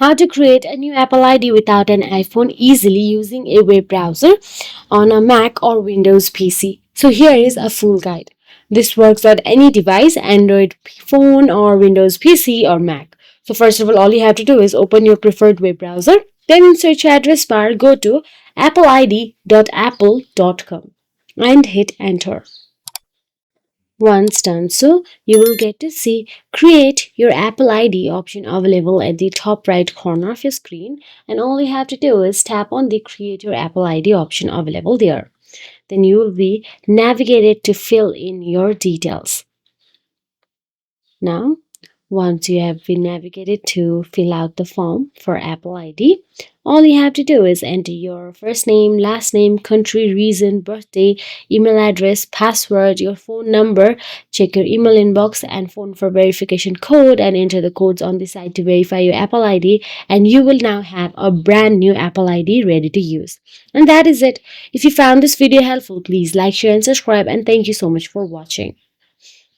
How to create a new Apple ID without an iPhone easily using a web browser on a Mac or Windows PC. So here is a full guide. This works on any device, Android phone or Windows PC or Mac. So first of all you have to do is open your preferred web browser. Then in search address bar, go to appleid.apple.com and hit enter. Once done so, you will get to see Create Your Apple ID option available at the top right corner of your screen, and all you have to do is tap on the Create Your Apple ID option available there. Then you will be navigated to fill in your details. Now, once you have been navigated to fill out the form for Apple ID, all you have to do is enter your first name, last name, country, reason, birthday, email address, password, your phone number, check your email inbox and phone for verification code, and enter the codes on the side to verify your Apple ID, and you will now have a brand new Apple ID ready to use. And that is it. If you found this video helpful, please like, share and subscribe, and thank you so much for watching.